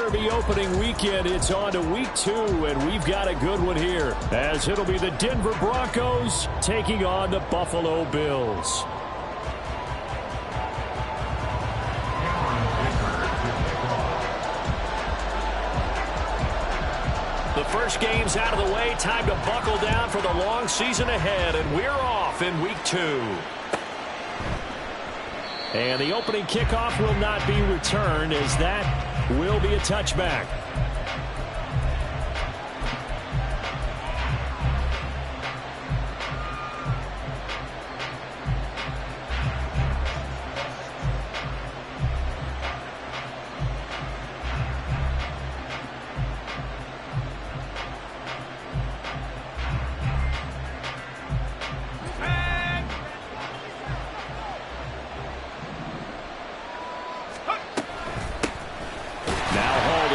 Derby opening weekend. It's on to week 2, and we've got a good one here, as it'll be the Denver Broncos taking on the Buffalo Bills. The first game's out of the way. Time to buckle down for the long season ahead, and we're off in week 2. And the opening kickoff will not be returned, as that will be a touchback.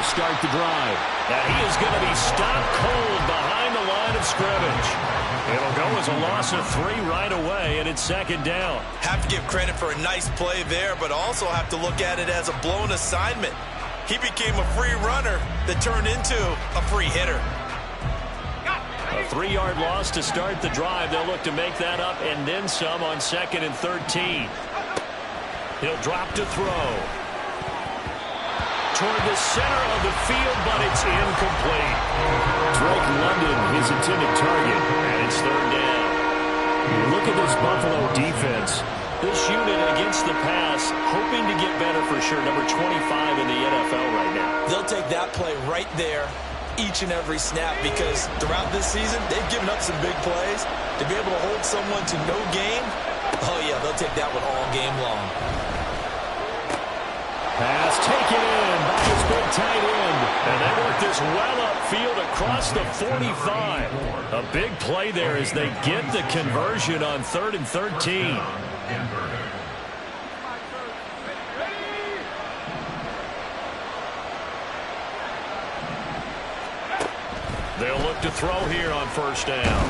Start the drive. And he is going to be stopped cold behind the line of scrimmage. It'll go as a loss of 3 right away, and it's second down. Have to give credit for a nice play there, but also have to look at it as a blown assignment. He became a free runner that turned into a free hitter. A 3-yard loss to start the drive. They'll look to make that up and then some on 2nd and 13. He'll drop to throw. Toward the center of the field, but it's incomplete. Drake London, his intended target, and it's 3rd down. Look at this Buffalo defense. This unit against the pass, hoping to get better for sure. Number 25 in the NFL right now. They'll take that play right there each and every snap, because throughout this season, they've given up some big plays. To be able to hold someone to no gain, oh yeah, they'll take that one all game long. Pass taken in by his big tight end. And they work this well upfield across the 45. A big play there as they get the conversion on 3rd and 13. They'll look to throw here on 1st down.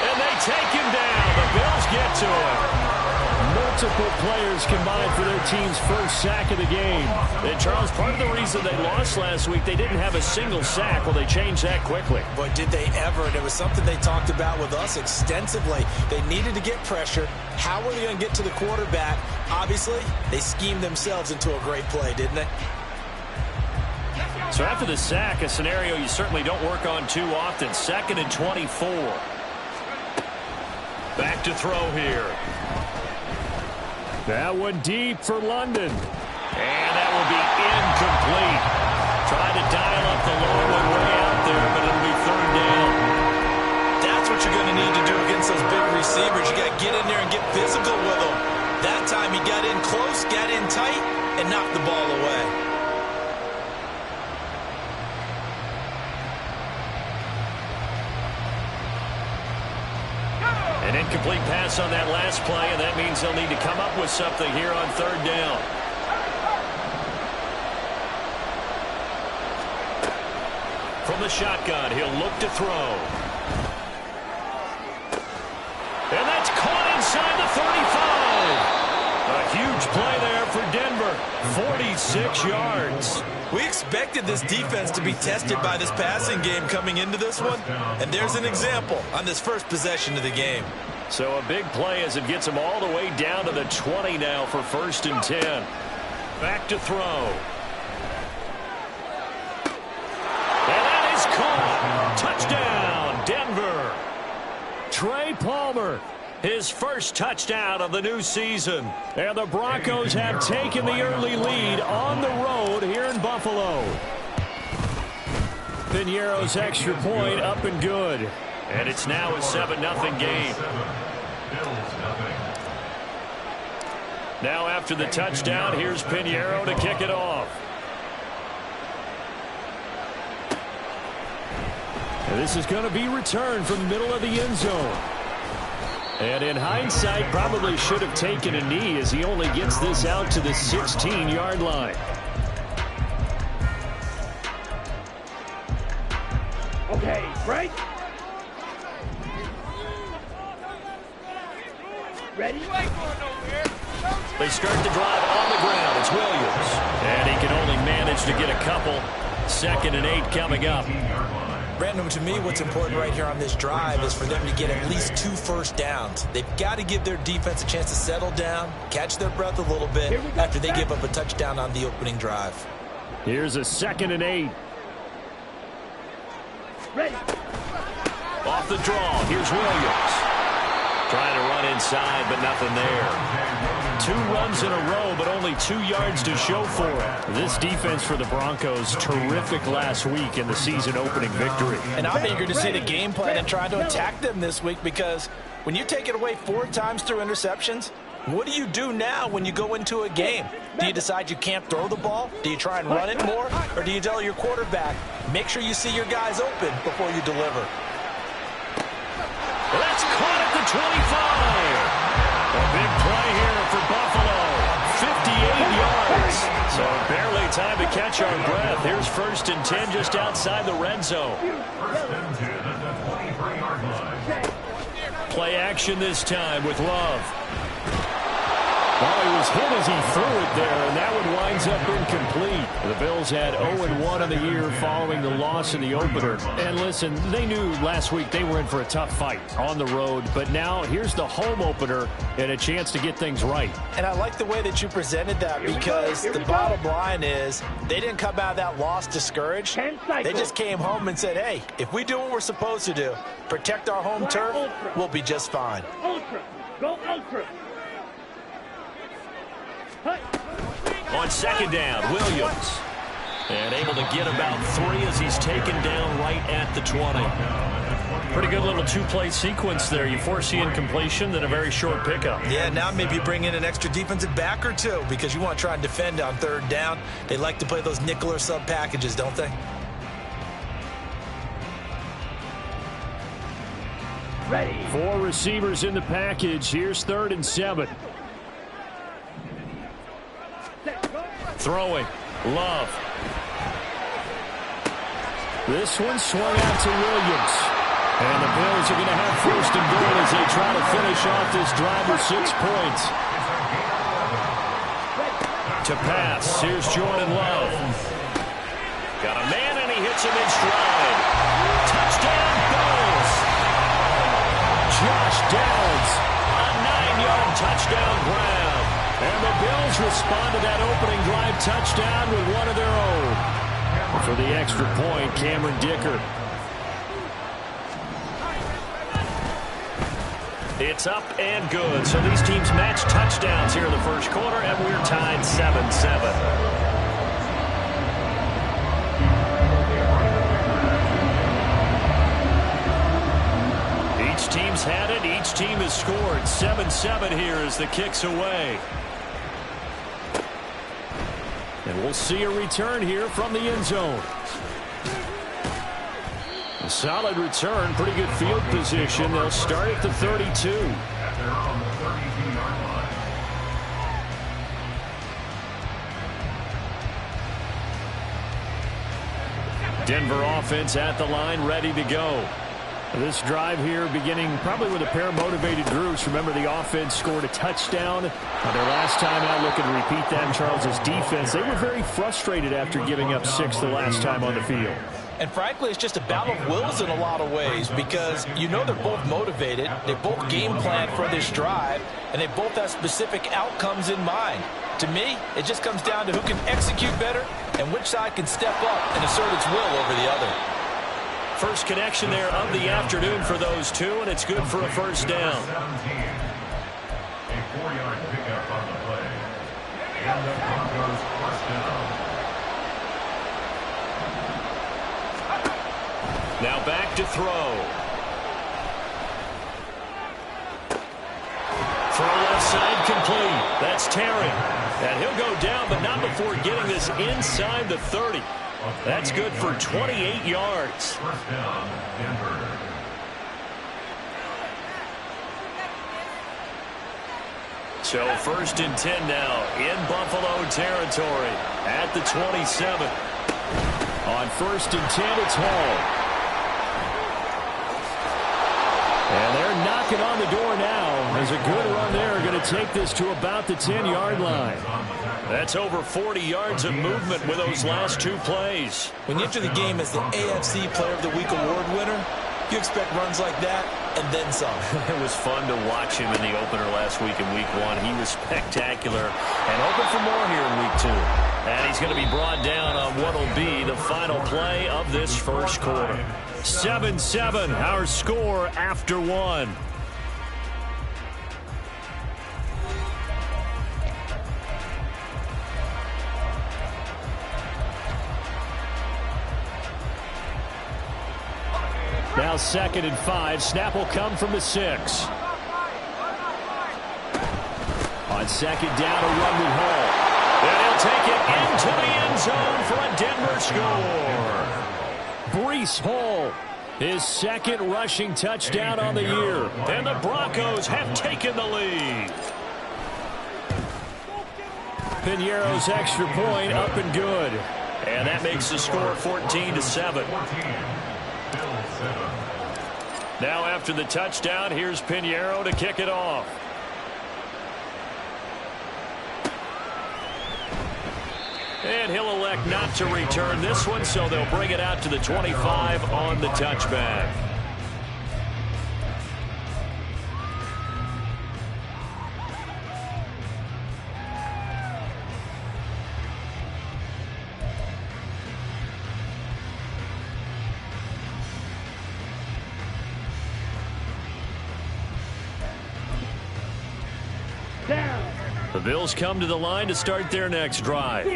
And they take him down. The Bills get to him. Multiple players combined for their team's first sack of the game. And, Charles, part of the reason they lost last week, they didn't have a single sack. Well, they changed that quickly. But did they ever? And it was something they talked about with us extensively. They needed to get pressure. How were they going to get to the quarterback? Obviously, they schemed themselves into a great play, didn't they? So after the sack, a scenario you certainly don't work on too often. 2nd and 24. Back to throw here. That one deep for London. And that will be incomplete. Trying to dial up the long one way out there, but it'll be 3rd down. That's what you're going to need to do against those big receivers. You got to get in there and get physical with them. That time he got in close, got in tight, and knocked the ball away. An incomplete pass on that last play, and that means they'll need to come up with something here on 3rd down. From the shotgun, he'll look to throw. And that's caught inside the 35. A huge play there for Denver. 46 yards. We expected this defense to be tested by this passing game coming into this one, and there's an example on this first possession of the game. So a big play as it gets them all the way down to the 20 now for 1st and 10. Back to throw. And that is caught. Touchdown, Denver. Trey Palmer, his first touchdown of the new season. And the Broncos have taken the early lead on the road here in Buffalo. Piñeiro's extra point up and good. And it's now a 7-0 game. Now after the touchdown, here's Piñeiro to kick it off. And this is going to be returned from the middle of the end zone. And in hindsight, probably should have taken a knee as he only gets this out to the 16-yard line. Okay, break. Ready? They start the drive on the ground. It's Williams. And he can only managed to get a couple. 2nd and 8 coming up. Brandon, to me, what's important right here on this drive is for them to get at least 2 first downs. They've got to give their defense a chance to settle down, catch their breath a little bit after they give up a touchdown on the opening drive. Here's a 2nd and 8. Ready. Off the draw, here's Williams. Trying to run inside, but nothing there. 2 runs in a row, but only 2 yards to show for it. This defense for the Broncos, terrific last week in the season-opening victory. And I'm eager to see the game plan and try to attack them this week, because when you take it away 4 times through interceptions, what do you do now when you go into a game? Do you decide you can't throw the ball? Do you try and run it more? Or do you tell your quarterback, make sure you see your guys open before you deliver? That's caught at the 25. A big play here for Buffalo. 58 yards. So barely time to catch our breath. Here's 1st and 10 just outside the red zone. Play action this time with Love. Well, he was hit as he threw it there, and that one winds up incomplete. The Bills had 0-1 on the year following the loss in the opener. And listen, they knew last week they were in for a tough fight on the road, but now here's the home opener and a chance to get things right. And I like the way that you presented that, because the bottom line is they didn't come out of that loss discouraged. They just came home and said, hey, if we do what we're supposed to do, protect our home turf, we'll be just fine. Ultra. Go ultra. On 2nd down, Williams. And able to get about 3 as he's taken down right at the 20. Pretty good little 2-play sequence there. You force the incompletion, then a very short pickup. Yeah, now maybe you bring in an extra defensive back or 2, because you want to try and defend on 3rd down. They like to play those nickel or sub packages, don't they? Ready. 4 receivers in the package. Here's 3rd and 7. Throwing. Love. This one swung out to Williams. And the Bills are going to have 1st and goal as they try to finish off this drive with 6 points. To pass. Here's Jordan Love. Got a man, and he hits him in stride. Touchdown, Bills. Josh Downs. A 9-yard touchdown grab. And the Bills respond to that opening drive touchdown with one of their own. For the extra point, Cameron Dicker. It's up and good. So these teams match touchdowns here in the 1st quarter, and we're tied 7-7. Each team's had it. Each team has scored. 7-7 here as the kick's away. And we'll see a return here from the end zone. A solid return, pretty good field position. They'll start at the 32. Denver offense at the line, ready to go. This drive here beginning probably with a pair of motivated groups. Remember, the offense scored a touchdown on their last time out. Looking to repeat that in Charles's defense. They were very frustrated after giving up 6 the last time on the field. And frankly, it's just a battle of wills in a lot of ways, because you know they're both motivated. They both game plan for this drive, and they both have specific outcomes in mind. To me, it just comes down to who can execute better and which side can step up and assert its will over the other. First connection there of the afternoon for those 2, and it's good for a 1st down. A 4-yard pickup on the play. And the Broncos 1st down. Now back to throw. Throw left side complete. That's Terry. And he'll go down, but not before getting this inside the 30. That's good for 28 yards. 1st down, Denver. So 1st and 10 now in Buffalo territory at the 27. On 1st and 10, it's Hall. And they're knocking on the door now as a good run there going to take this to about the 10-yard line. That's over 40 yards of movement with those last two plays. When you enter the game as the AFC Player of the Week award winner, you expect runs like that and then some. It was fun to watch him in the opener last week in Week 1. He was spectacular and open for more here in Week 2. And he's going to be brought down on what will be the final play of this first quarter. 7-7, our score after 1. Now 2nd and 5. Snap will come from the 6. On 2nd down, a run with Hall. And he'll take it into the end zone for a Denver score. Breece Hall, his 2nd rushing touchdown on the year. And the Broncos have taken the lead. Pinheiro's extra point up and good. And that makes the score 14-7. Now after the touchdown, here's Pinheiro to kick it off. And he'll elect not to return this one, so they'll bring it out to the 25 on the touchback. The Bills come to the line to start their next drive.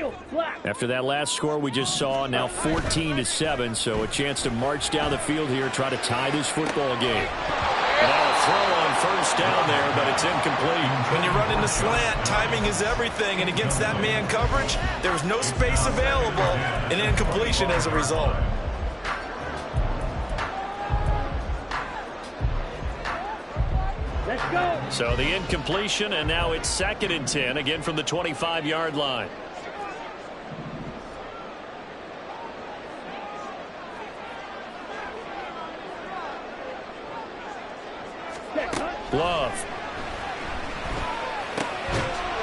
After that last score we just saw, now 14-7, so a chance to march down the field here, try to tie this football game. Now a throw on first down there, but it's incomplete. When you run into slant, timing is everything, and against that man coverage, there was no space available, and incompletion as a result. Let's go. So the incompletion, and now it's 2nd and 10, again from the 25-yard line. Love.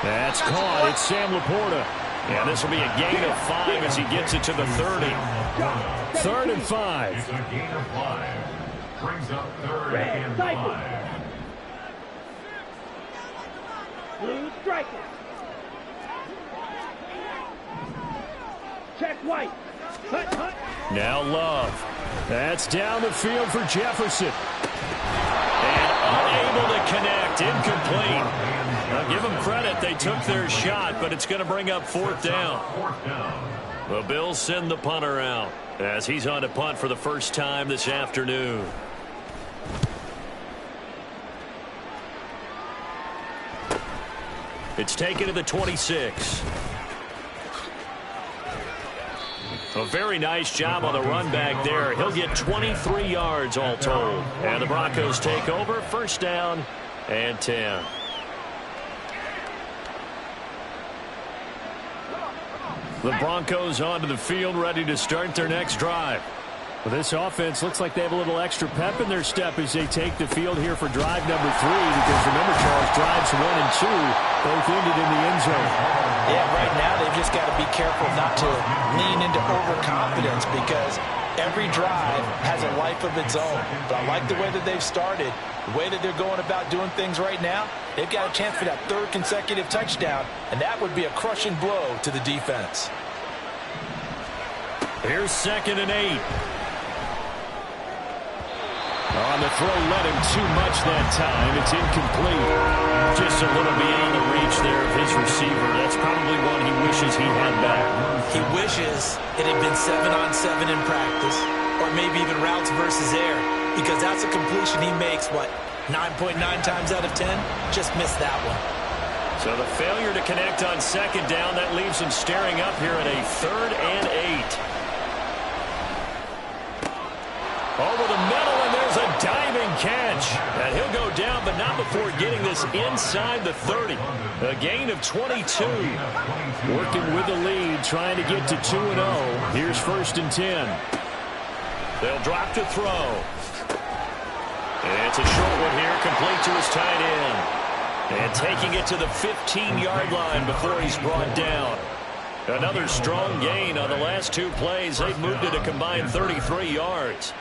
That's caught. It's Sam Laporta. And this will be a gain of 5 as he gets it to the 30. 3rd and 5. It's a gain of 5. Brings up 3rd and 5. Blue striker. Check white. Hut. Now Love. That's down the field for Jefferson. And unable to connect. Incomplete. Now give them credit. They took their shot, but it's going to bring up 4th down. The Bills send the punter out as he's on to punt for the first time this afternoon. It's taken to the 26. A very nice job on the run back there. He'll get 23 yards all told. And the Broncos take over. 1st down and 10. The Broncos onto the field, ready to start their next drive. Well, this offense looks like they have a little extra pep in their step as they take the field here for drive number 3. Because remember, Charles, drives 1 and 2 both ended in the end zone. Yeah, right now they've just got to be careful not to lean into overconfidence because every drive has a life of its own. But I like the way that they've started, the way that they're going about doing things right now. They've got a chance for that 3rd consecutive touchdown, and that would be a crushing blow to the defense. Here's 2nd and 8. On the throw, led him too much that time. It's incomplete. Just a little beyond the reach there of his receiver. That's probably one he wishes he had back. He wishes it had been 7-on-7 in practice, or maybe even routes versus air, because that's a completion he makes, 9.9 times out of 10? Just missed that one. So the failure to connect on 2nd down, that leaves him staring up here at a 3rd and 8. Over the middle, and there's a diving catch. And he'll go down, but not before getting this inside the 30. A gain of 22. Working with the lead, trying to get to 2-0. Here's 1st and 10. They'll drop to throw. And it's a short one here, complete to his tight end. And taking it to the 15-yard line before he's brought down. Another strong gain on the last 2 plays. They've moved it a combined 33 yards.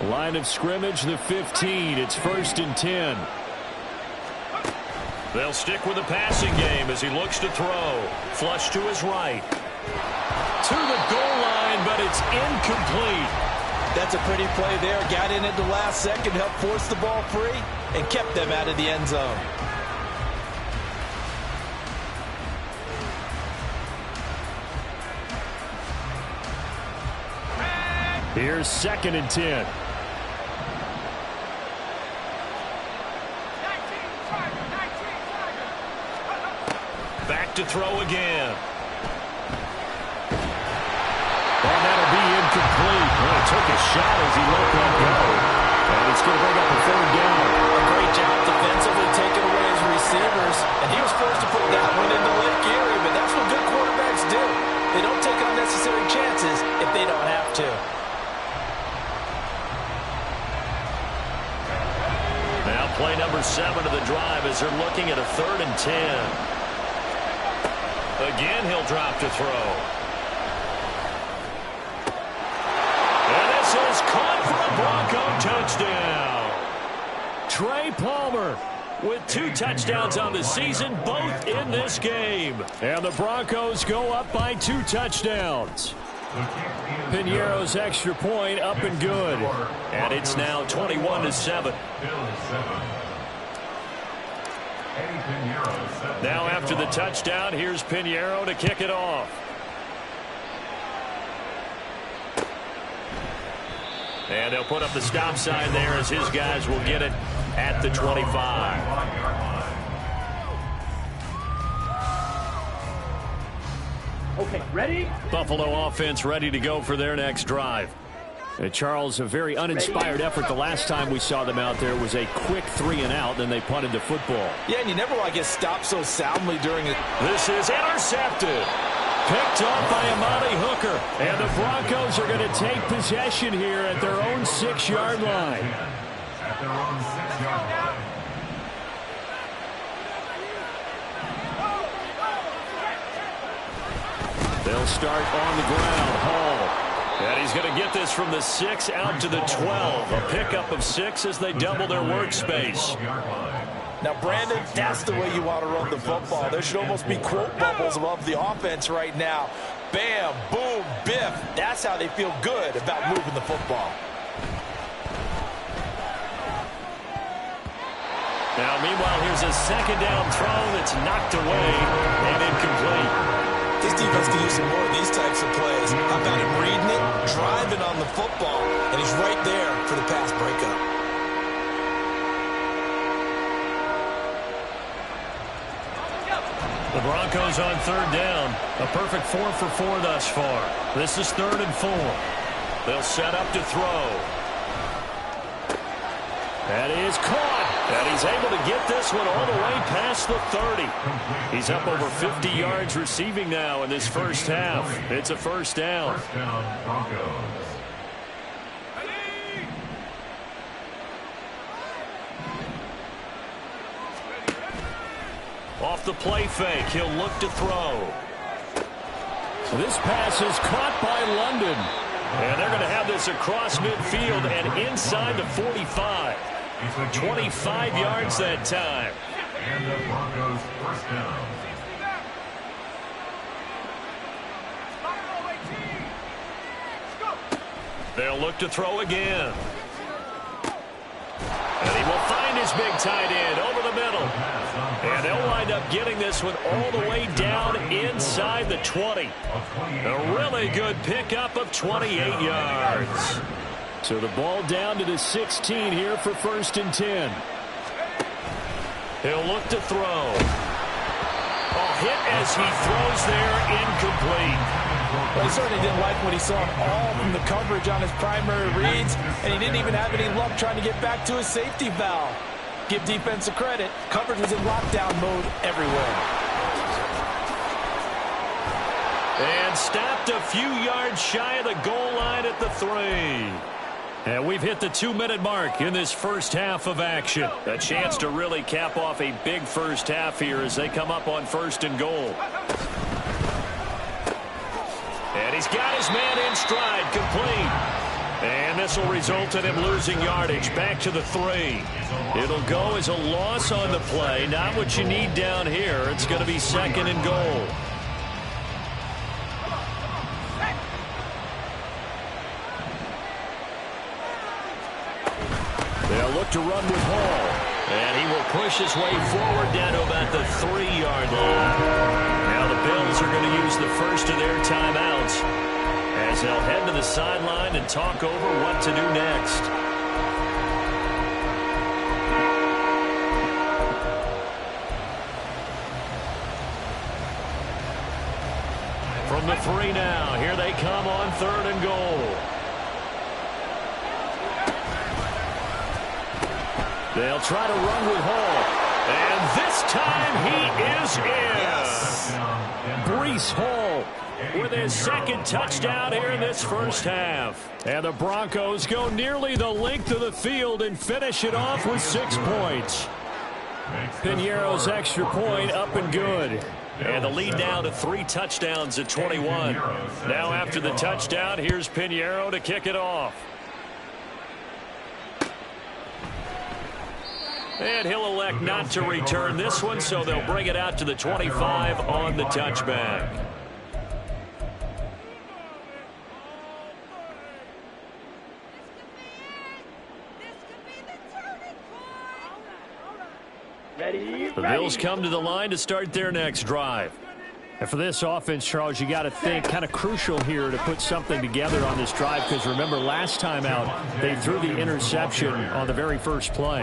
Line of scrimmage, the 15. It's 1st and 10. They'll stick with the passing game as he looks to throw. Flush to his right. To the goal line, but it's incomplete. That's a pretty play there. Got in at the last second, helped force the ball free, and kept them out of the end zone. Here's 2nd and 10. Back to throw again. And that'll be incomplete. Well, he took a shot as he let that go. And it's going to bring up a 3rd down. A great job defensively taking away his receivers. And he was forced to put that one into Lake Erie, but that's what good quarterbacks do. They don't take unnecessary chances if they don't have to. Now play number 7 of the drive as they're looking at a 3rd and 10. Again, he'll drop to throw. And this is caught for a Bronco touchdown. Trey Palmer with 2 touchdowns on the season, both in this game. And the Broncos go up by 2 touchdowns. Piñeiro's extra point up and good. And it's now 21-7. Now after the touchdown, here's Piñeiro to kick it off. And they'll put up the stop sign there as his guys will get it at the 25. Okay, ready? Buffalo offense ready to go for their next drive. And Charles, a very uninspired effort. The last time we saw them out there was a quick 3-and-out, then they punted the football. Yeah, and you never want to get stopped so soundly during it. This is intercepted. Picked off by Amani Hooker. And the Broncos are going to take possession here at their own 6-yard line. At their own 6-yard line. They'll start on the ground. Hall. And he's going to get this from the 6 out to the 12. A pickup of 6 as they double their workspace. Now, Brandon, that's the way you want to run the football. There should almost be quote bubbles above the offense right now. Bam, boom, biff. That's how they feel good about moving the football. Now, meanwhile, here's a 2nd down throw that's knocked away and incomplete. This defense can use some more of these types of plays. How about him reading it, driving on the football, and he's right there for the pass breakup. The Broncos on 3rd down. A perfect 4 for 4 thus far. This is 3rd and 4. They'll set up to throw. That is caught. And he's able to get this one all the way past the 30. He's up over 50 yards receiving now in this first half. It's a 1st down. 1st down, Broncos. Off the play fake, he'll look to throw. So this pass is caught by London. And they're going to have this across midfield and inside the 45. 25 yards that time. And the Broncos 1st down. They'll look to throw again. And he will find his big tight end over the middle. And they'll wind up getting this one all the way down inside the 20. A really good pickup of 28 yards. So the ball down to the 16 here for 1st and 10. He'll look to throw. A hit as he throws there, incomplete. Well, he certainly didn't like what he saw all from the coverage on his primary reads, and he didn't even have any luck trying to get back to his safety valve. Give defense a credit. Coverage was in lockdown mode everywhere. And stopped a few yards shy of the goal line at the 3. And we've hit the 2-minute mark in this first half of action. A chance to really cap off a big first half here as they come up on 1st and goal. And he's got his man in stride, complete. And this will result in him losing yardage back to the 3. It'll go as a loss on the play. Not what you need down here. It's going to be 2nd and goal. They'll look to run with Hall. And he will push his way forward down to about the 3-yard line. Now the Bills are going to use the first of their timeouts as they'll head to the sideline and talk over what to do next. From the 3 now, here they come on 3rd and goal. They'll try to run with Hall. And this time he is in. Yes. Breece Hall with his 2nd touchdown here in this first half. And the Broncos go nearly the length of the field and finish it off with 6 points. Pinheiro's extra point up and good. And the lead now to 3 touchdowns at 21. Now after the touchdown, here's Pinheiro to kick it off. And he'll elect not to return this one, so they'll bring it out to the 25 on the touchback. The Bills come to the line to start their next drive. And for this offense, Charles, you got to think kind of crucial here to put something together on this drive, because remember last time out they threw the interception on the very first play.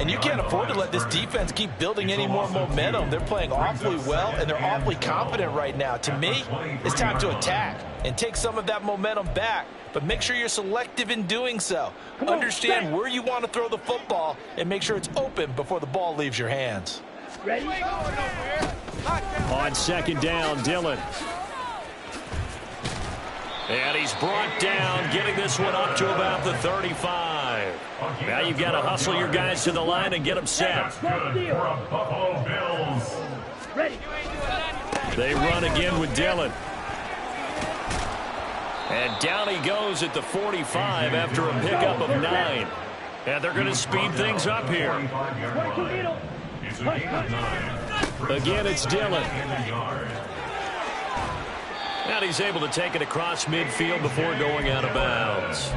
And you can't afford to let this defense keep building any more momentum. They're playing awfully well, and they're awfully confident right now. To me, it's time to attack and take some of that momentum back, but make sure you're selective in doing so. Understand where you want to throw the football and make sure it's open before the ball leaves your hands. Ready? On 2nd down, Dillon. And he's brought down, getting this one up to about the 35. Now you've got to hustle your guys to the line and get them set. They run again with Dillon. And down he goes at the 45 after a pickup of 9. And they're going to speed things up here. Again, it's Dillon. And he's able to take it across midfield before going out of bounds.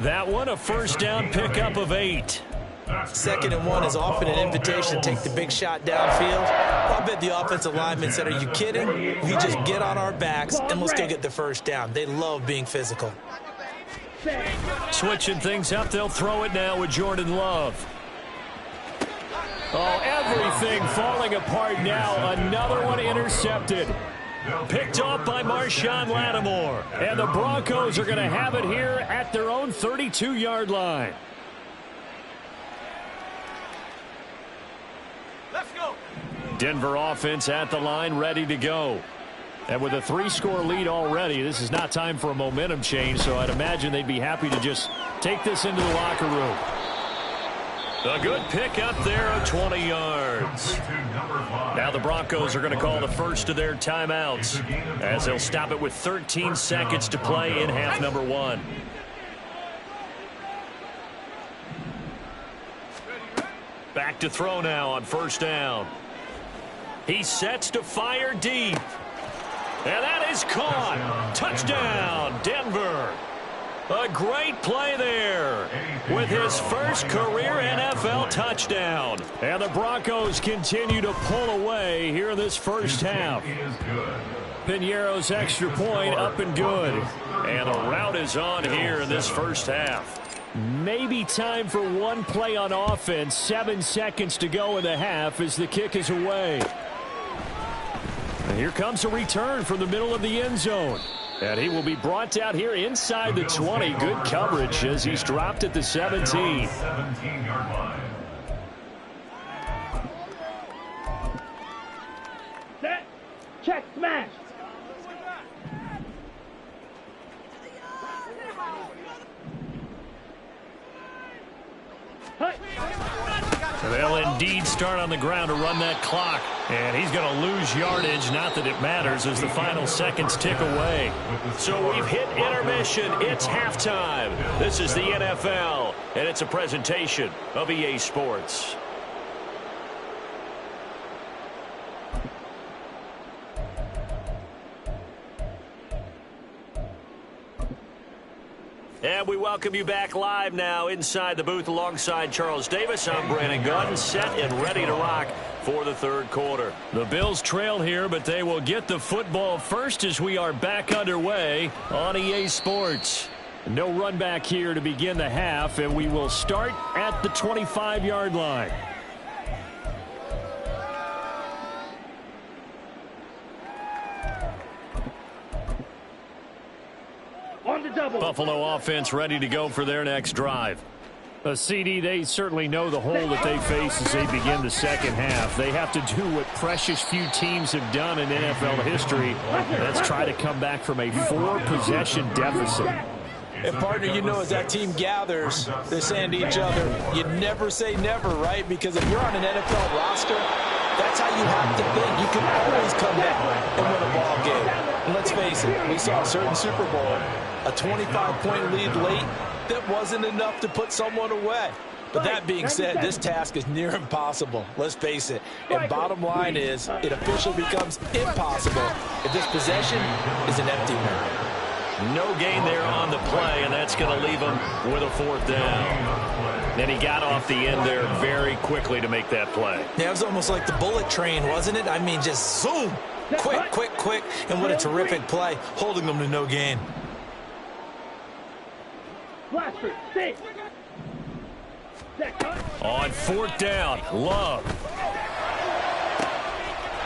That one, a 1st down pickup of 8. 2nd and 1 is often an invitation to take the big shot downfield. I bet the offensive lineman said, are you kidding? We just get on our backs and let's go get the 1st down. They love being physical. Switching things up, they'll throw it now with Jordan Love. Oh, everything falling apart now. Another one intercepted. Picked off by Marshawn Lattimore. And the Broncos are going to have it here at their own 32-yard line. Let's go. Denver offense at the line, ready to go. And with a 3-score lead already, this is not time for a momentum change, so I'd imagine they'd be happy to just take this into the locker room. A good pick up there of 20 yards. Now the Broncos are going to call the first of their timeouts as they'll stop it with 13 seconds to play in half number 1. Back to throw now on 1st down. He sets to fire deep. And that is caught. Touchdown, Denver. A great play there with his first career NFL touchdown. And the Broncos continue to pull away here in this first half. Pinheiro's extra point up and good. And the route is on here in this first half. Maybe time for one play on offense. 7 seconds to go in the half as the kick is away. And here comes a return from the middle of the end zone. And he will be brought down here inside the 20. Good coverage as he's dropped at the 17. 17-yard line. Set. Check. Smash. They'll indeed start on the ground to run that clock. And he's going to lose yardage. Not that it matters as the final seconds tick away. So we've hit intermission. It's halftime. This is the NFL, and it's a presentation of EA Sports. And we welcome you back live now inside the booth alongside Charles Davis. I'm Brandon Gunn, set and ready to rock for the third quarter. The Bills trail here, but they will get the football first as we are back underway on EA Sports. No run back here to begin the half, and we will start at the 25-yard line. Buffalo offense ready to go for their next drive. A CD, they certainly know the hole that they face as they begin the second half. They have to do what precious few teams have done in NFL history. Let's try to come back from a 4-possession deficit. And, partner, you know, as that team gathers, they're saying to each other, you never say never, right? Because if you're on an NFL roster, that's how you have to think. You can always come back and win a ball game. And let's face it, we saw a certain Super Bowl, a 25-point lead late that wasn't enough to put someone away. But that being said, this task is near impossible. Let's face it. And bottom line is, it officially becomes impossible if this possession is an empty one. No gain there on the play, and that's going to leave him with a fourth down. And he got off the end there very quickly to make that play. Yeah, it was almost like the bullet train, wasn't it? I mean, just zoom. Quick, quick, quick. And what a terrific play, holding them to no gain. On fourth down, Love.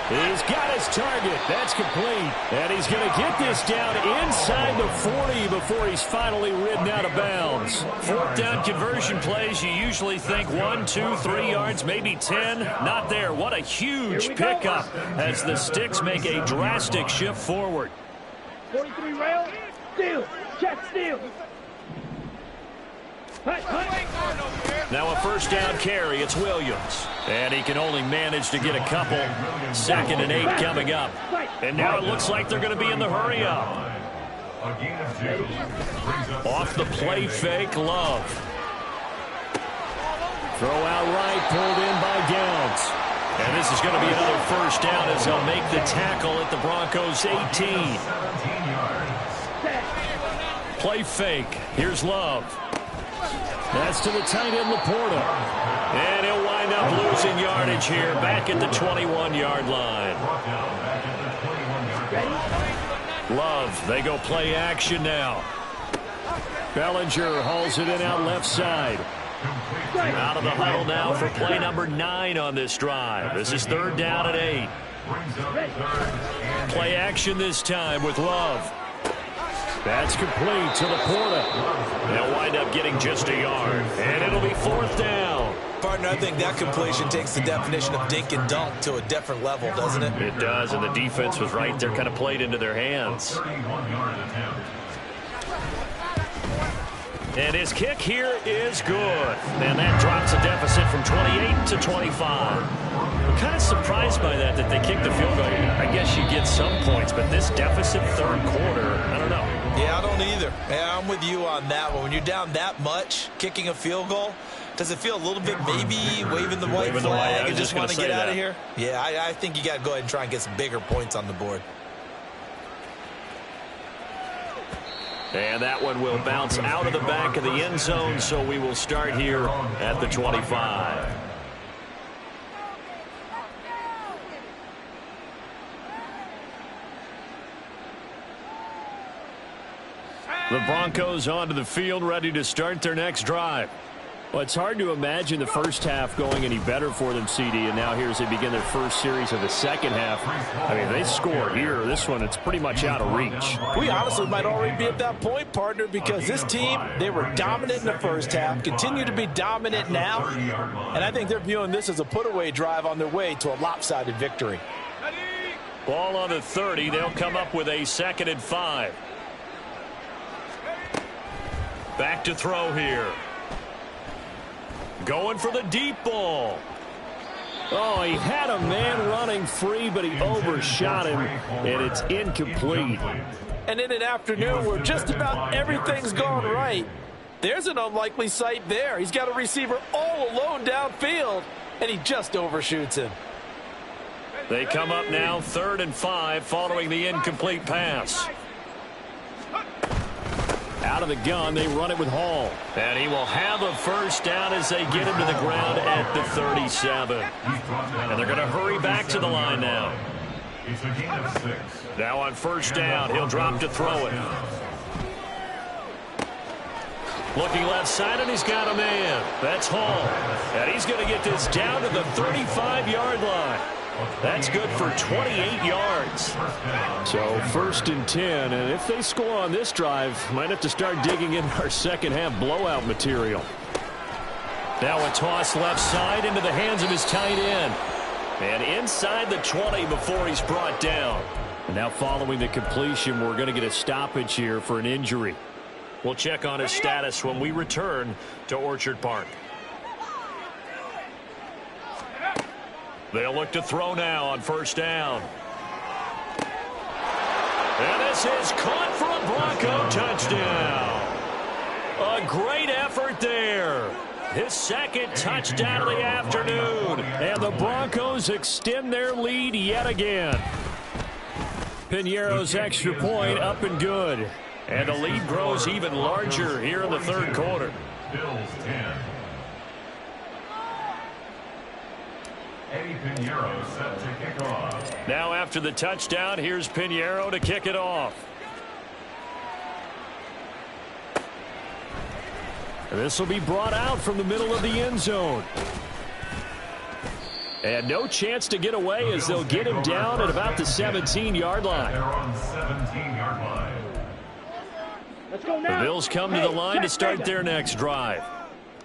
He's got his target. That's complete. And he's going to get this down inside the 40 before he's finally ridden out of bounds. Fourth down conversion plays, you usually think 1, 2, 3 yards, maybe 10. Not there. What a huge pickup as the Sticks make a drastic shift forward. 43 rail, steal, check steal. Now a first down carry. It's Williams. And he can only manage to get a couple. 2nd and 8 coming up. And now it looks like they're going to be in the hurry up. Off the play fake, Love. Throw out right, pulled in by Downs. And this is going to be another first down as they'll make the tackle at the Broncos 18. Play fake. Here's Love. That's to the tight end, Laporta. And he'll wind up losing yardage here back at the 21-yard line. Love, they go play action now. Bellinger hauls it in out left side. Out of the huddle now for play number 9 on this drive. This is 3rd down and 8. Play action this time with Love. That's complete to Laporta. They'll wind up getting just a yard. And it'll be 4th down. Partner, I think that completion takes the definition of dink and dunk to a different level, doesn't it? It does, and the defense was right there, kind of played into their hands. And his kick here is good. And that drops a deficit from 28 to 25. I'm kind of surprised by that they kicked the field goal. I guess you get some points, but this deficit 3rd quarter, I don't know. Yeah, I don't either. Yeah, I'm with you on that one. When you're down that much, kicking a field goal, does it feel a little bit maybe waving the white flag and just want to get out of here? Yeah, I think you got to go ahead and try and get some bigger points on the board. And that one will bounce out of the back of the end zone, so we will start here at the 25. The Broncos onto the field, ready to start their next drive. Well, it's hard to imagine the first half going any better for them, CD, and now here as they begin their first series of the second half. I mean, they score here. This one, it's pretty much out of reach. We honestly might already be at that point, partner, because this team, they were dominant in the first half, continue to be dominant now, and I think they're viewing this as a put-away drive on their way to a lopsided victory. Ball on the 30. They'll come up with a 2nd and 5. Back to throw here. Going for the deep ball. Oh, he had a man running free, but he overshot him, and it's incomplete. And in an afternoon where just about everything's gone right, there's an unlikely sight there. He's got a receiver all alone downfield, and he just overshoots him. They come up now 3rd and 5 following the incomplete pass. Out of the gun, they run it with Hall. And he will have a first down as they get him to the ground at the 37. And they're going to hurry back to the line now. It's a gain of 6. Now on first down, he'll drop to throw it. Looking left side, and he's got a man. That's Hall. And he's going to get this down to the 35-yard line. That's good for 28 yards. So 1st and 10, and if they score on this drive, might have to start digging in our second half blowout material. Now a toss left side into the hands of his tight end. And inside the 20 before he's brought down. And now following the completion, we're going to get a stoppage here for an injury. We'll check on his status when we return to Orchard Park. They'll look to throw now on first down. And this is caught for a Bronco touchdown. A great effort there. His second touchdown of the afternoon. And the Broncos extend their lead yet again. Piñeiro's extra point up and good. And the lead grows even larger here in the 3rd quarter. Bills 10. Eddie Piñeiro set to kick off. Now after the touchdown, here's Piñeiro to kick it off. This will be brought out from the middle of the end zone. And no chance to get away as they'll get him down at about the 17-yard line. They're on 17-yard line. Let's go now. The Bills come to the line to start their next drive.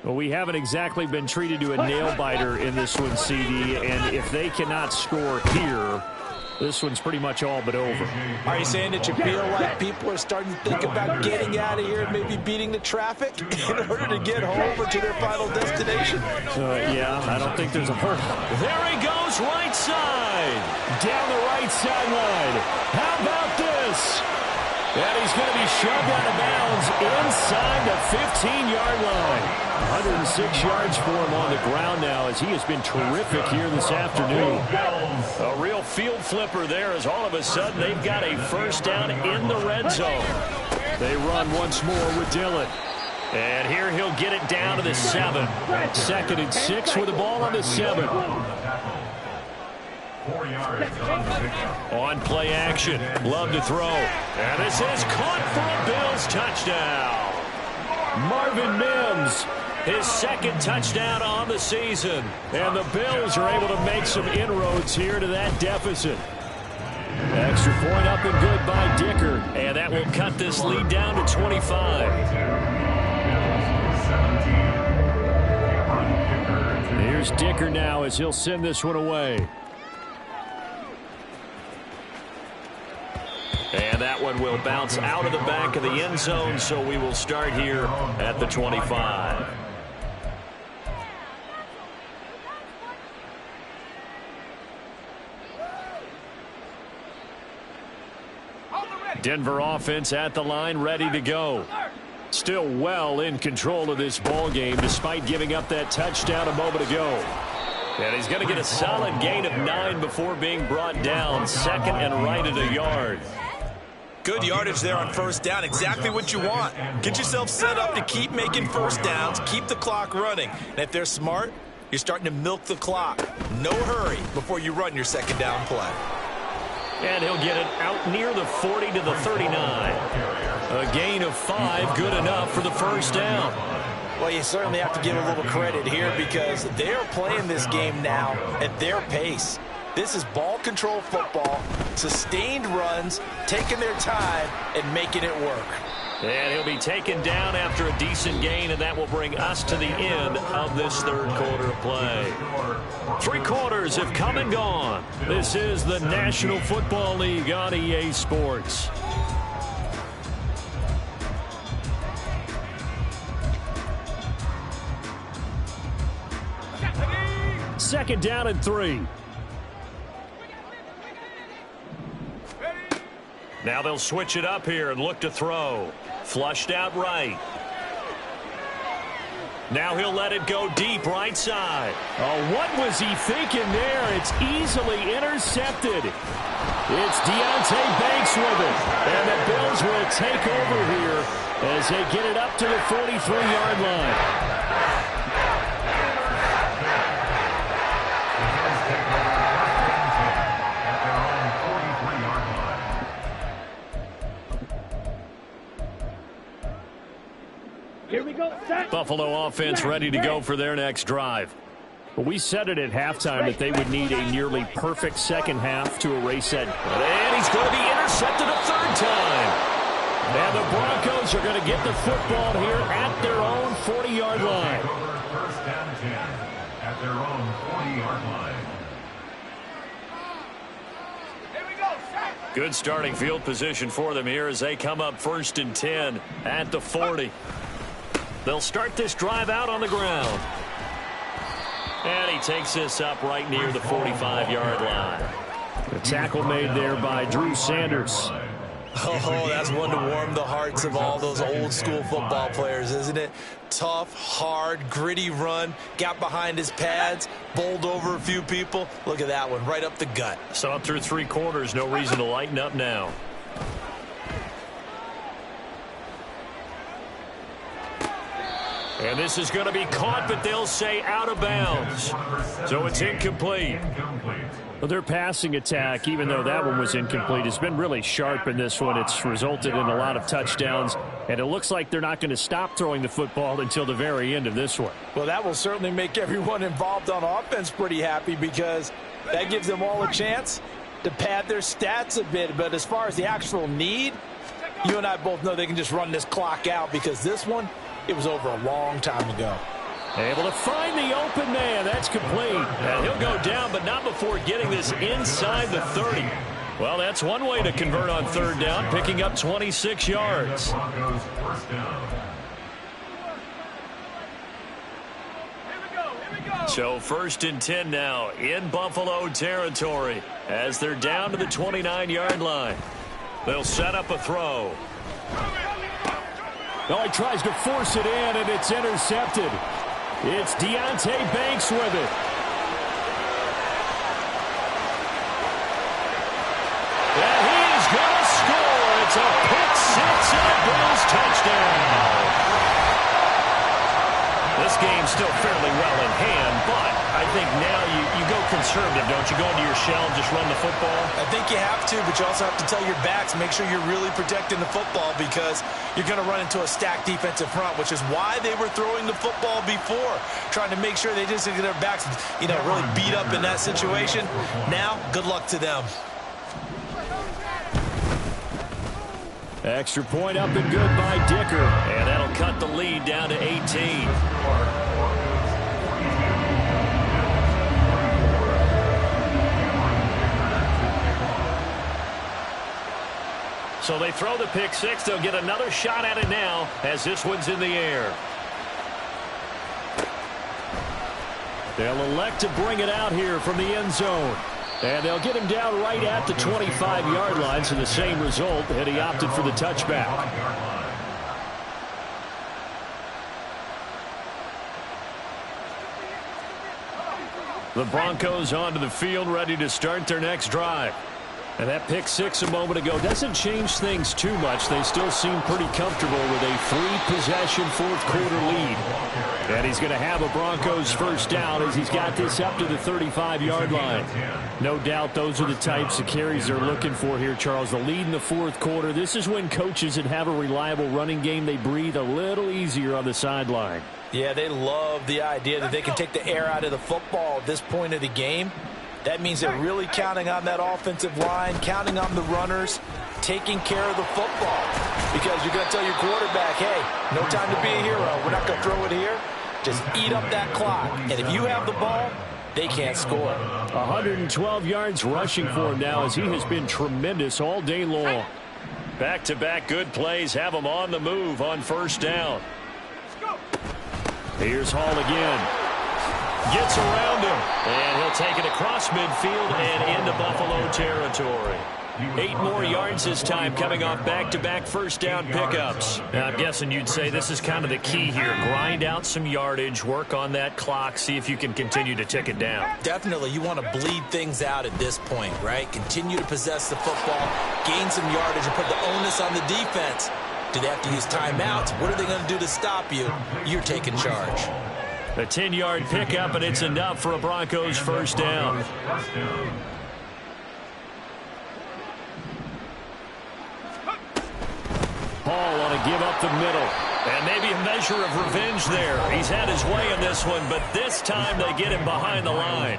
Well, we haven't exactly been treated to a nail-biter in this one, CD, and if they cannot score here, this one's pretty much all but over. Are you saying that you feel like people are starting to think about getting out of here and maybe beating the traffic in order to get home or to their final destination? Yeah, I don't think there's a whole... There he goes, right side. Down the right sideline. How about this? And he's going to be shoved out of bounds inside the 15-yard line. 106 yards for him on the ground now as he has been terrific here this afternoon. A real field flipper there as all of a sudden they've got a first down in the red zone. They run once more with Dillon. And here he'll get it down to the 7. 2nd and 6 with the ball on the 7. 4 yards on the pickup. On play action. Love to throw. And this is caught for a Bills touchdown. Marvin Mims, his 2nd touchdown on the season. And the Bills are able to make some inroads here to that deficit. Extra point up and good by Dicker. And that will cut this lead down to 25. Here's Dicker now as he'll send this one away. And that one will bounce out of the back of the end zone, so we will start here at the 25. Denver offense at the line, ready to go. Still well in control of this ball game, despite giving up that touchdown a moment ago. And he's going to get a solid gain of 9 before being brought down. 2nd and right at a yard. Good yardage there on first down. Exactly what you want. Get yourself set up to keep making first downs, keep the clock running. And if they're smart, you're starting to milk the clock. No hurry before you run your second down play. And he'll get it out near the 40 to the 39. A gain of 5, good enough for the first down. Well, you certainly have to give a little credit here because they are playing this game now at their pace. This is ball control football, sustained runs, taking their time, and making it work. And he'll be taken down after a decent gain, and that will bring us to the end of this 3rd quarter of play. 3 quarters have come and gone. This is the National Football League on EA Sports. 2nd down and 3. Now they'll switch it up here and look to throw. Flushed out right. Now he'll let it go deep right side. Oh, what was he thinking there? It's easily intercepted. It's Deontay Banks with it. And the Bills will take over here as they get it up to the 43-yard line. Here we go. Set. Buffalo offense ready to go for their next drive. Well, we said it at halftime that they would need a nearly perfect second half to erase that. And he's going to be intercepted a third time. And the Broncos are going to get the football here at their own 40-yard line. First down 10 at their own 40-yard line. Here we go. Set. Good starting field position for them here as they come up 1st and 10 at the 40. They'll start this drive out on the ground. And he takes this up right near the 45-yard line. The tackle made there by Drew Sanders. Oh, that's one to warm the hearts of all those old school football players, isn't it? Tough, hard, gritty run. Got behind his pads, bowled over a few people. Look at that one, right up the gut. So up through 3 quarters, no reason to lighten up now. And this is going to be caught, but they'll say out of bounds. So it's incomplete. Well, their passing attack, even though that one was incomplete, has been really sharp in this one. It's resulted in a lot of touchdowns, and it looks like they're not going to stop throwing the football until the very end of this one. Well, that will certainly make everyone involved on offense pretty happy because that gives them all a chance to pad their stats a bit. But as far as the actual need, you and I both know they can just run this clock out because this one, it was over a long time ago. Able to find the open man. That's complete. And he'll go down, but not before getting this inside the 30. Well, that's one way to convert on 3rd down, picking up 26 yards. Broncos first down. So 1st and 10 now in Buffalo territory as they're down to the 29-yard line. They'll set up a throw. Oh, he tries to force it in, and it's intercepted. It's Deontay Banks with it. And he's going to score. It's a pick six and a Bills touchdown. This game's still fairly well in hand, but I think now you go conservative, don't you? Go into your shell and just run the football? I think you have to, but you also have to tell your backs, make sure you're really protecting the football because you're going to run into a stacked defensive front, which is why they were throwing the football before, trying to make sure they just get their backs, really beat up in that situation. Now, good luck to them. Extra point up and good by Dicker. And that'll cut the lead down to 18. So they throw the pick six. They'll get another shot at it now as this one's in the air. They'll elect to bring it out here from the end zone. And they'll get him down right at the 25-yard line, so the same result, and he opted for the touchback. The Broncos onto the field, ready to start their next drive. And that pick six a moment ago doesn't change things too much. They still seem pretty comfortable with a 3-possession fourth-quarter lead. And he's going to have a Broncos first down as he's got this up to the 35-yard line. No doubt those are the types of carries they're looking for here, Charles. The lead in the fourth quarter. This is when coaches that have a reliable running game, they breathe a little easier on the sideline. Yeah, they love the idea that they can take the air out of the football at this point of the game. That means they're really counting on that offensive line, counting on the runners, taking care of the football. Because you're going to tell your quarterback, hey, no time to be a hero. We're not going to throw it here. Just eat up that clock. And if you have the ball, they can't score. 112 yards rushing for him now as he has been tremendous all day long. Back-to-back good plays have him on the move on first down. Here's Hall again. Gets around him. And he'll take it across midfield and into Buffalo territory. 8 more yards this time, coming off back-to-back first down pickups. Now, I'm guessing you'd say this is kind of the key here. Grind out some yardage, work on that clock, see if you can continue to tick it down. Definitely, you want to bleed things out at this point, right? Continue to possess the football, gain some yardage, and put the onus on the defense. Do they have to use timeouts? What are they going to do to stop you? You're taking charge. A 10-yard pickup, and it's enough for a Broncos first down. Paul on a give up the middle. And maybe a measure of revenge there. He's had his way in this one, but this time they get him behind the line.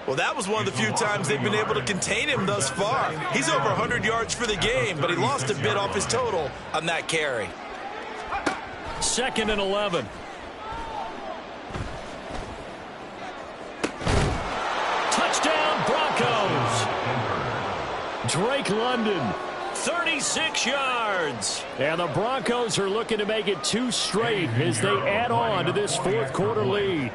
Well, that was one of the few times they've been able to contain him thus far. He's over 100 yards for the game, but he lost a bit off his total on that carry. 2nd and 11. Touchdown, Broncos. Drake London, 36 yards. And the Broncos are looking to make it 2 straight as they add on to this fourth quarter lead.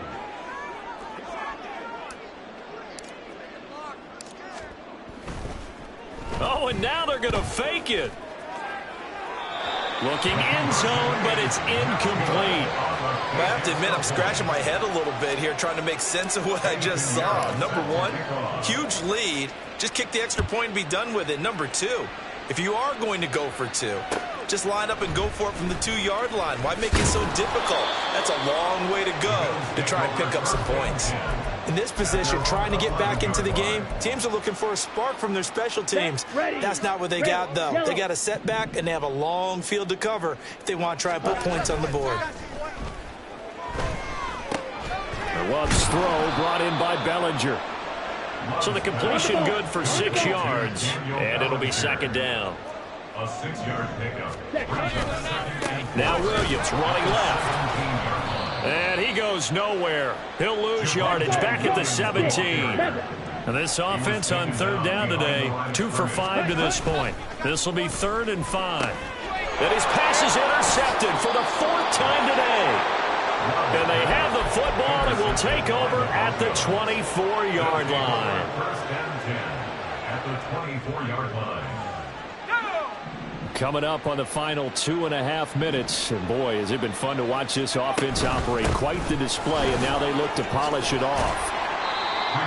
Oh, and now they're going to fake it. Looking end zone, but it's incomplete. I have to admit, I'm scratching my head a little bit here trying to make sense of what I just saw. Number 1, huge lead. Just kick the extra point and be done with it. Number 2, if you are going to go for 2, just line up and go for it from the 2-yard line. Why make it so difficult? That's a long way to go to try and pick up some points. In this position, trying to get back into the game, teams are looking for a spark from their special teams. That's not what they got, though. They got a setback, and they have a long field to cover if they want to try and put points on the board. Love's throw brought in by Bellinger. So the completion good for 6 yards, and it'll be 2nd down. A 6-yard pickup. Now Williams running left. And he goes nowhere. He'll lose yardage back at the 17. And this offense on 3rd down today, 2 for 5 to this point. This will be 3rd and 5. And his pass is intercepted for the 4th time today. And they have the football and will take over at the 24-yard line. 1st and 10 at the 24-yard line. Coming up on the final 2.5 minutes. And boy, has it been fun to watch this offense operate. Quite the display, and now they look to polish it off.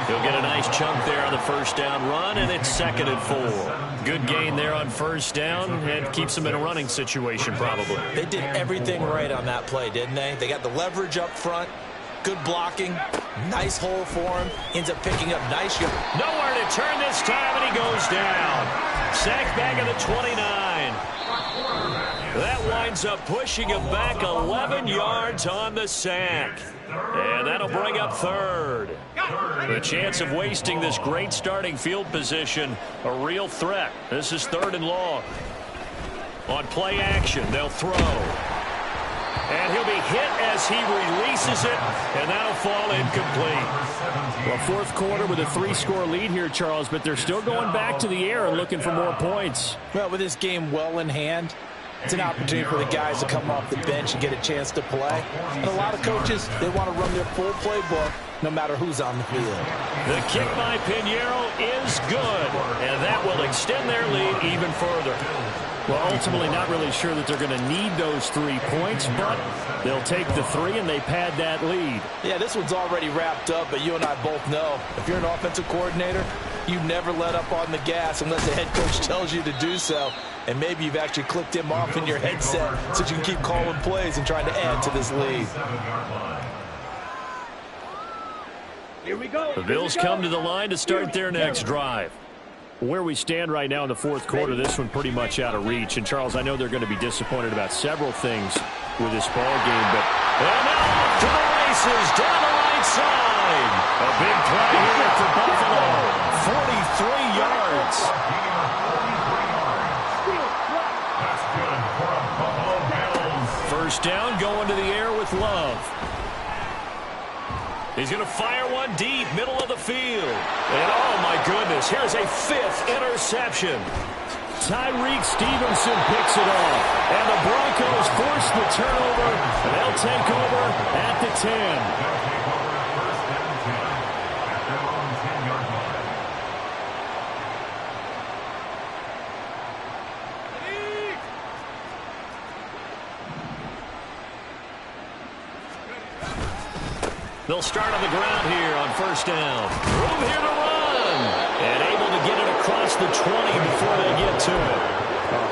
He'll get a nice chunk there on the first down run, and it's 2nd and 4. Good gain there on first down, and keeps them in a running situation probably. They did everything right on that play, didn't they? They got the leverage up front, good blocking, nice hole for him, ends up picking up nice yards. Nowhere to turn this time, and he goes down. Sacked back at the 29. That winds up pushing him back 11 yards on the sack. And that'll bring up 3rd. The chance of wasting this great starting field position, a real threat. This is 3rd and long. On play action, they'll throw. And he'll be hit as he releases it, and that'll fall incomplete. Well, 4th quarter with a 3-score lead here, Charles, but they're still going back to the air and looking for more points. Well, with this game well in hand, it's an opportunity for the guys to come off the bench and get a chance to play. And a lot of coaches, they want to run their full playbook no matter who's on the field. The kick by Pinheiro is good, and that will extend their lead even further. Well, ultimately not really sure that they're going to need those 3 points, but they'll take the 3 and they pad that lead. Yeah, this one's already wrapped up, but you and I both know if you're an offensive coordinator, you never let up on the gas unless the head coach tells you to do so. And maybe you've actually clicked him off in your headset so you can keep calling plays and trying to add to this lead. Here we go. The Bills come to the line to start their next drive. Where we stand right now in the 4th quarter, this one pretty much out of reach. And, Charles, I know they're going to be disappointed about several things with this ball game, but and now off to the races down the right side. A big play here for Buffalo. 43 yards. That's good for a Buffalo Bills. First down, going to the air with Love. He's going to fire one deep, middle of the field. And, oh, my goodness, here's a 5th interception. Tyreek Stevenson picks it off. And the Broncos force the turnover. They'll take over at the 10. They'll start on the ground here on first down. Room here to run. And able to get it across the 20 before they get to it.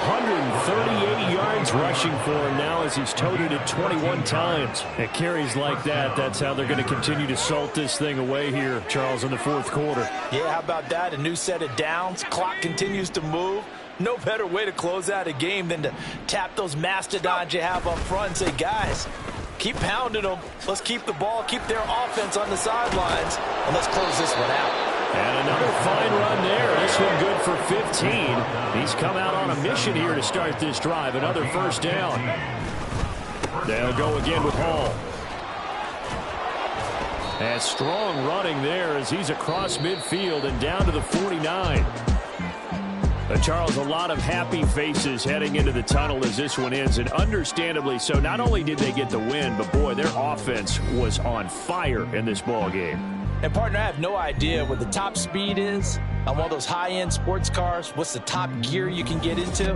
138 yards rushing for him now as he's toted it 21 times. At carries like that, that's how they're going to continue to salt this thing away here, Charles, in the fourth quarter. Yeah, how about that? A new set of downs. Clock continues to move. No better way to close out a game than to tap those mastodons you have up front and say, guys, keep pounding them. Let's keep the ball, keep their offense on the sidelines, and let's close this one out. And another fine run there. This one good for 15. He's come out on a mission here to start this drive. Another first down. They'll go again with Hall. And strong running there as he's across midfield and down to the 49. Charles, a lot of happy faces heading into the tunnel as this one ends, and understandably so. Not only did they get the win, but boy, their offense was on fire in this ball game. And partner, I have no idea what the top speed is on one of those high-end sports cars. What's the top gear you can get into?